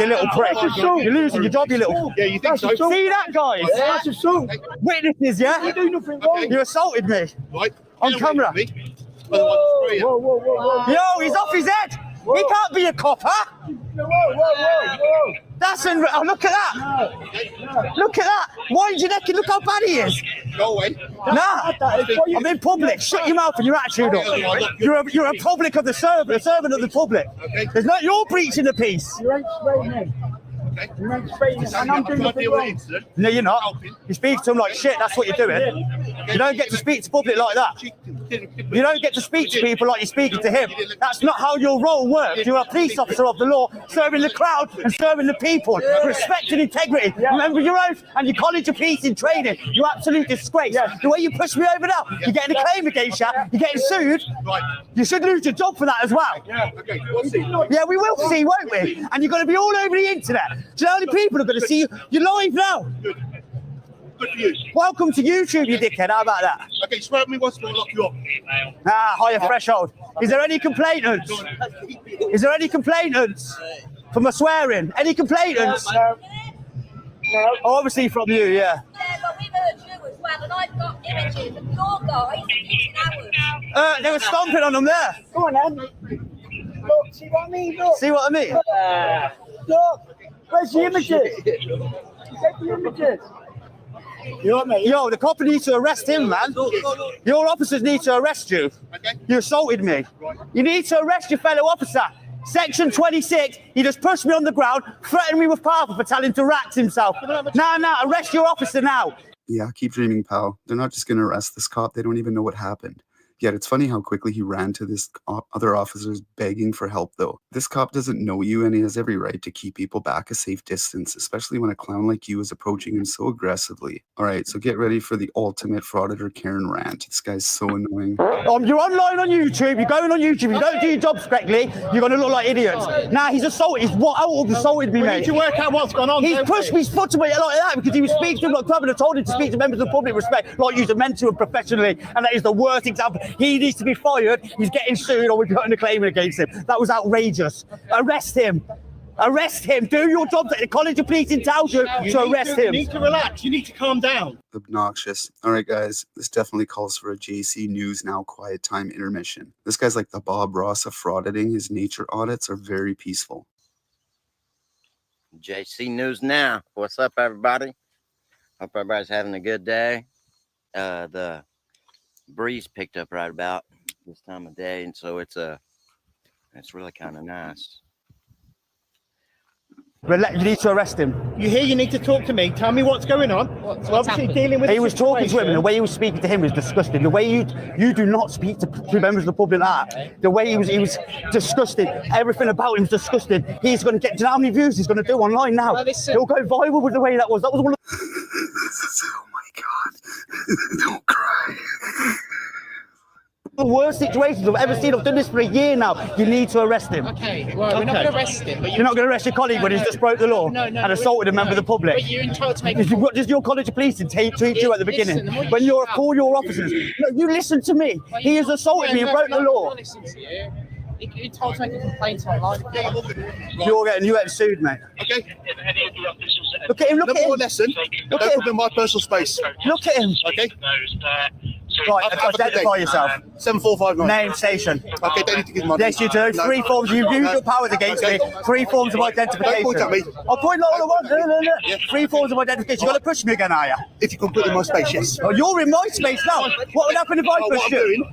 little prick. You're losing your job, you little... Yeah, you think so? See that, guys? That's assault. Witnesses, yeah? You do nothing wrong. You assaulted me. Right. On camera. Whoa. Yo, he's off his head. He can't be a cop, huh? Whoa. That's oh, look at that. No. Look at that. Wind your neck and look how bad he is. Go away. Nah, I'm in public. Shut your mouth and your attitude up. You're a public of the servant, a servant of the public. There's not you're breaching the peace. You ain't spraying me. You ain't spraying me. And I'm doing nothing wrong. No, you're not. You speak to him like shit. That's what you're doing. You don't get to speak to public like that. You don't get to speak to people like you're speaking to him. That's not how your role works. You're a police officer of the law, serving the crowd and serving the people. Respect and integrity. Remember your oath and your college of peace in training. You absolute disgrace. The way you push me over now, you're getting a claim against you. You're getting sued. You should lose your job for that as well. Yeah, we will see, won't we? And you're going to be all over the internet. Do you know how many people are going to see you? You're live now. Good for you. Welcome to YouTube, you dickhead. How about that? Okay, swear at me once, we'll lock you up. Higher threshold. Is there any complainants? Is there any complainants for my swearing? Any complainants? No. Oh, obviously from you, yeah. Yeah, but we've heard you as well, and I've got images of your guys eating ours. They were stomping on them there. Go on, then. Look, see what I mean? Look. See what I mean? Look. Where's the images? Take the images. You know what I mean? Yo, the cop needs to arrest him, man. Your officers need to arrest you. You assaulted me. You need to arrest your fellow officer. Section 26, he just pushed me on the ground, threatened me with power for telling him to rax himself. Now, arrest your officer now. Yeah, keep dreaming, pal. They're not just going to arrest this cop. They don't even know what happened. Yet it's funny how quickly he ran to this other officers begging for help, though. This cop doesn't know you, and he has every right to keep people back a safe distance, especially when a clown like you is approaching him so aggressively. All right, so get ready for the ultimate Frauditor Karen rant. This guy's so annoying. You're online on YouTube, you're going on YouTube, you don't do your jobs correctly, you're going to look like idiots. Now he's assaulted, assaulted me, mate. We need to work out what's gone on. He's pushed me, foot to me like that because he was speaking to him like Club and told him to speak to members of the public respect, like you're meant to him professionally, and that is the worst example. He needs to be fired, he's getting sued, or we're putting a claim against him. That was outrageous. Arrest him. Arrest him. Do your job at the College of Police in tells you to arrest him. You need to relax. You need to calm down. Obnoxious. All right, guys, this definitely calls for a JC News Now quiet time intermission. This guy's like the Bob Ross of frauditing. His nature audits are very peaceful. JC News Now. What's up, everybody? Hope everybody's having a good day. The breeze picked up right about this time of day, and so it's really kind of nice. You need to arrest him. You hear? You need to talk to me. Tell me what's going on. What's obviously dealing with. He was talking to him, and the way he was speaking to him was disgusting. The way you do not speak to members of the public like that. The way he was disgusting. Everything about him was disgusting. He's going to get. Do you know how many views he's going to do online now? Well, he'll go viral with the way that was. That was one of. Oh my God! Don't cry. The worst situations I've ever seen. I've done this for a year now. You need to arrest him. Okay, well, we're not going to arrest him. But you're not going to arrest your colleague when he's just broke the law and assaulted a member of the public. But you're entitled to make. What does your College of Police teach you at the beginning? When you're call your officers. No, you listen to me. He has assaulted me and broke the law. Listen to you. You're entitled to make a complaint online. You're getting sued, mate. Okay. Look at him. Look at him. Listen. Look at him. In my personal space. Look at him. Okay. Right, identify yourself. 7459. Name, station. Okay, don't need to give money. Yes, you do. 3 forms. You've used your powers against me. 3 forms of identification. Don't point at me. I'll point all I want. No. 3 forms of identification. You're going to push me again, are you? If you can put it in my space, yes. Oh, you're in my space now. What would happen if I pushed you?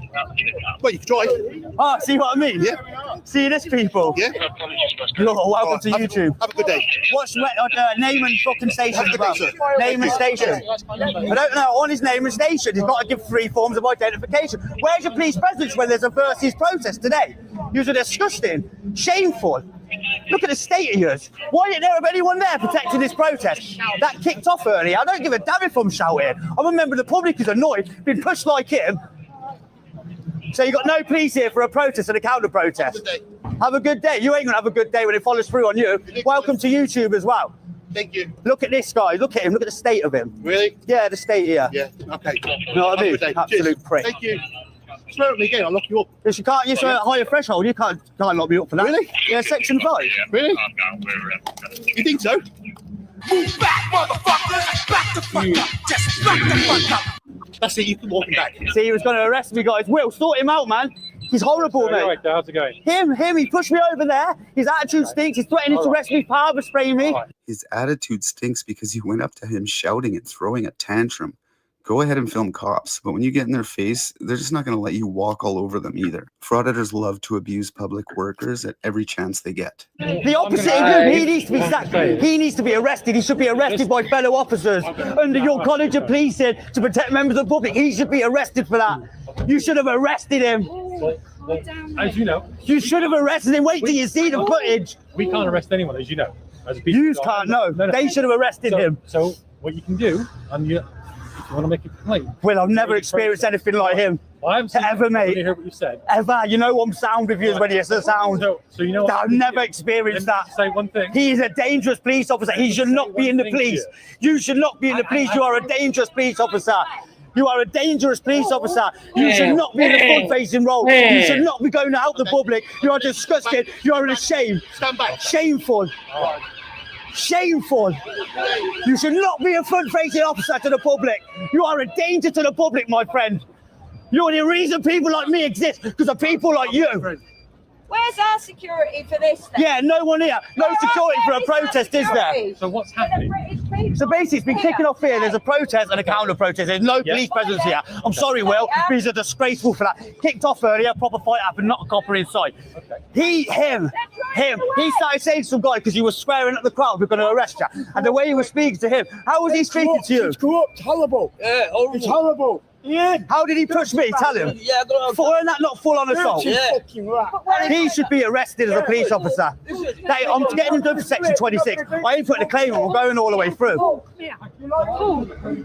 Well, you can try. Ah, see what I mean? Yeah. See this, people? Yeah. Welcome to YouTube. Have a good day. What's name and fucking station? Name and station. I don't know. On his name and station, he's got to give 3 forms of identification. Where's your police presence when there's a versus protest today? You're disgusting, shameful. Look at the state of yours. Why isn't there anyone there protecting this protest? That kicked off early. I don't give a damn if I'm shouting. I'm a member of the public who's annoyed, been pushed like him. So you got no police here for a protest and a counter protest. Have a good day. You ain't gonna have a good day when it follows through on you. Welcome to YouTube as well. Thank you. Look at this guy. Look at him. Look at the state of him. Really? Yeah, the state here. Yeah. Okay. You know what I mean? Absolute prick. Thank you. Swear at me again, I'll lock you up. Yes, you can't. You're at a higher threshold. You can't lock me up for that. Really? Yeah, Section 5. Really? You think so? Move back, motherfuckers! Back the fuck up! Just back the fuck up! That's it. You can walk him back. See, he was going to arrest me, guys. Will, sort him out, man. He's horrible, mate. Right, how's it going? Him, he pushed me over there. His attitude stinks. He's threatening to arrest me, power spray me. His attitude stinks because you went up to him shouting and throwing a tantrum. Go ahead and film cops, but when you get in their face, they're just not going to let you walk all over them either. Frauditors love to abuse public workers at every chance they get. The opposite of him, he needs to be sacked. He needs to be arrested. He should be arrested by fellow officers under your College of Police to protect members of the public. He should be arrested for that. You should have arrested him. As you know. You should have arrested him. Wait till you see the footage. We can't arrest anyone, as you know. You can't, no. They should have arrested him. So what you can do, if you want to make a complaint. Well, I've never experienced anything like him. Ever, mate. Hear what you said. Ever. You know I'm sound with you when you say sound. So you know I've never experienced that. Say one thing. He is a dangerous police officer. He should not be in the police. You should not be in the police. You are a dangerous police officer. You are a dangerous police officer. You should not be in a front-facing role. You should not be going to help the public. You are disgusting. You are a shame. Stand back. Shameful. Shameful. You should not be a front-facing officer to the public. You are a danger to the public, my friend. You're the reason people like me exist, because of people like you. Where's our security for this then? Yeah, no one here. No security for a protest, is there? So what's happening? So basically, it's been kicking off here. There's a protest and a counter protest. There's no police presence here. I'm sorry, Will. These are disgraceful for that. Kicked off earlier, proper fight happened, not a copper inside. Him. He started saying to some guy because you were swearing at the crowd, we're going to arrest you. And the way he was speaking to him, how was he speaking to you? It's corrupt, horrible. Yeah, horrible. It's horrible. Yeah. How did he push me? Tell him. Yeah, weren't that not full on assault? Yeah. He should be arrested as a police officer. I'm getting him done for section 26. I ain't putting a claim on. We're going all the way through. Paul, come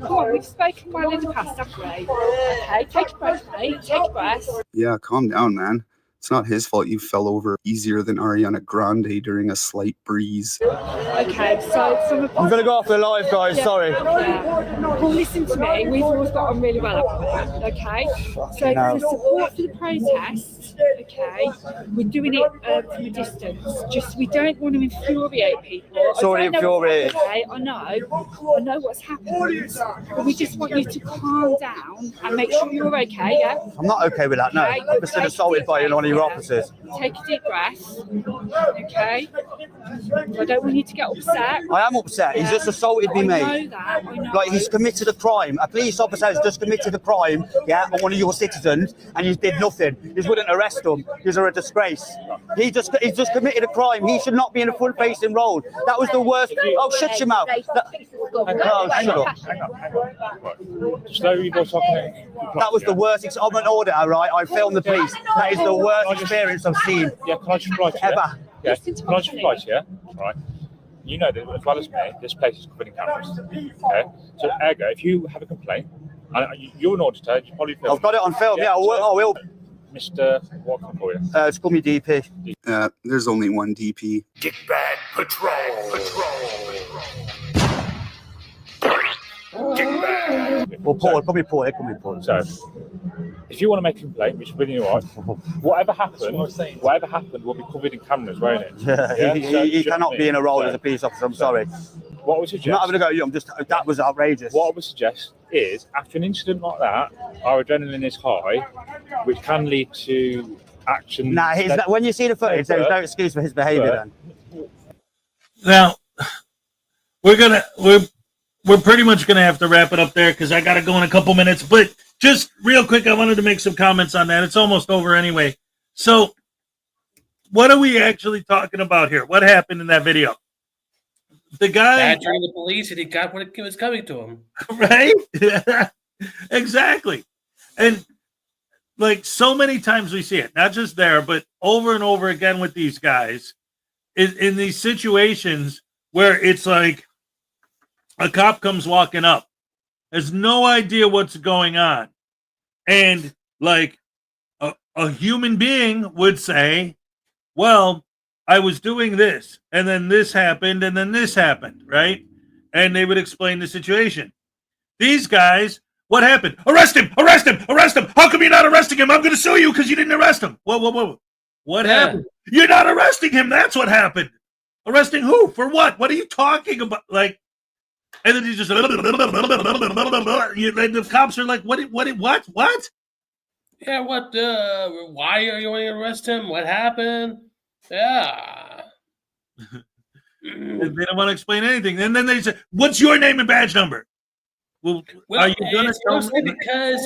on, we've spoken well in the past, haven't we? Okay, take a breath, mate. Take a breath. Yeah, calm down, man. It's not his fault you fell over easier than Ariana Grande during a slight breeze. Okay, so from a I'm going to go off the live, guys. Sorry. Well, listen to me. We've always got on really well, haven't we? Okay. So for support for the protest, okay, we're doing it from a distance. Just we don't want to infuriate people. It's already infuriated. Okay, I know what's happened, but we just want you to calm down and make sure you're okay. Yeah. I'm not okay with that. No, Okay. I've just been assaulted by one of your officers. Take a deep breath. Okay. I don't want you to get upset. I am upset. He's just assaulted me, mate. I know that. I know. Like he's committed a crime. A police officer has just committed a crime, yeah, on one of your citizens, and you did nothing. You wouldn't arrest him. You're a disgrace. He's just committed a crime. He should not be in a front-facing role. That was the worst. Oh, shut your mouth. Oh, shut up. Slowly, boss. That was the worst. I'm an auditor, right? I filmed the police. That is the worst experience I've seen. Yeah, can I just reply to you? Ever. Yeah, can I just reply to you? Right. You know that as well as me, this place is covered in cameras. Okay. So, ergo, if you have a complaint, and you're an auditor, you probably feel. I've got it on film. Yeah, I will. Mr. What can I call you? It's called me DP. There's only one DP. Dick Bag Patrol. Well, Paul, probably Paul. It could be Paul. So, if you want to make a complaint, which is really all right, whatever happened will be covered in cameras, won't it? Yeah, he cannot be in a role as a police officer. I'm sorry. What I would suggest. I'm not having a go at you. That was outrageous. What I would suggest is, after an incident like that, our adrenaline is high, which can lead to action. Nah, when you see the footage, there's no excuse for his behaviour. Then. Now, we're pretty much going to have to wrap it up there because I got to go in a couple minutes. But just real quick, I wanted to make some comments on that. It's almost over anyway. So what are we actually talking about here? What happened in that video? The guy badgering the police, and he got what was coming to him. Right? Exactly. And like so many times we see it, not just there, but over and over again with these guys in these situations where it's like a cop comes walking up, has no idea what's going on. And like a human being would say, well, I was doing this, and then this happened, and then this happened, right? And they would explain the situation. These guys, what happened? Arrest him! Arrest him! Arrest him! How come you're not arresting him? I'm going to sue you because you didn't arrest him. Whoa. What happened? You're not arresting him. That's what happened. Arresting who? For what? What are you talking about? Like, and then he just, the cops are like, what? Yeah, what? Why are you going to arrest him? What happened? Yeah. They don't want to explain anything. And then they say, what's your name and badge number? Well are you going to tell me? Because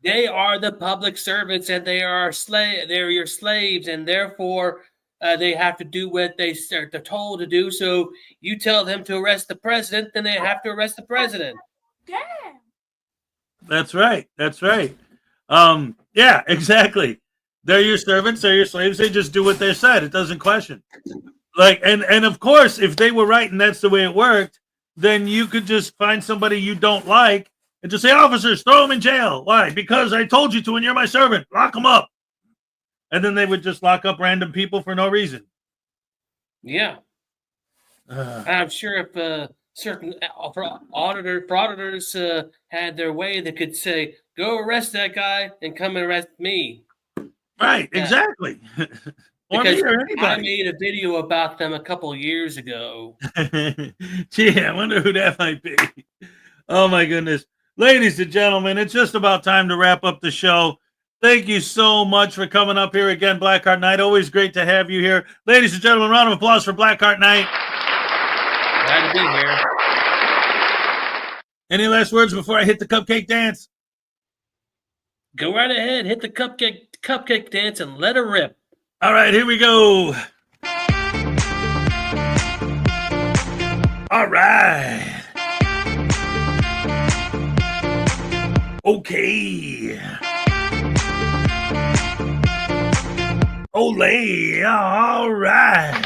they are the public servants and they are they're your slaves, and therefore they have to do what they're told to do. So you tell them to arrest the president, then they have to arrest the president. Damn. That's right. Yeah, exactly. They're your servants, they're your slaves, they just do what they said. It doesn't question. Like, and of course, if they were right and that's the way it worked, then you could just find somebody you don't like and just say, officers, throw them in jail. Why? Because I told you to and you're my servant. Lock them up. And then they would just lock up random people for no reason. Yeah. I'm sure if certain frauditors had their way, they could say, go arrest that guy and come and arrest me. Right, exactly. Because I made a video about them a couple years ago. Gee, I wonder who that might be. Oh, my goodness. Ladies and gentlemen, it's just about time to wrap up the show. Thank you so much for coming up here again, Blackheart Night. Always great to have you here. Ladies and gentlemen, round of applause for Blackheart Night. Glad to be here. Any last words before I hit the cupcake dance? Go right ahead, hit the cupcake dance and let her rip. All right, here we go. All right. Okay. Olay. All right.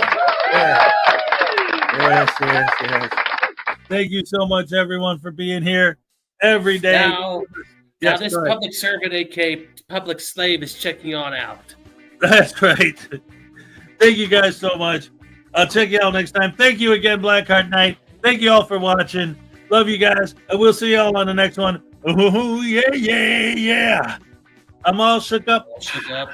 Yes. Thank you so much, everyone, for being here every day. Now this public servant, aka public slave, is checking on out. That's right. Thank you guys so much. I'll check you out next time. Thank you again, Blackheart Knight. Thank you all for watching. Love you guys. And we'll see y'all on the next one. Ooh, yeah. I'm all shook up. Shook up.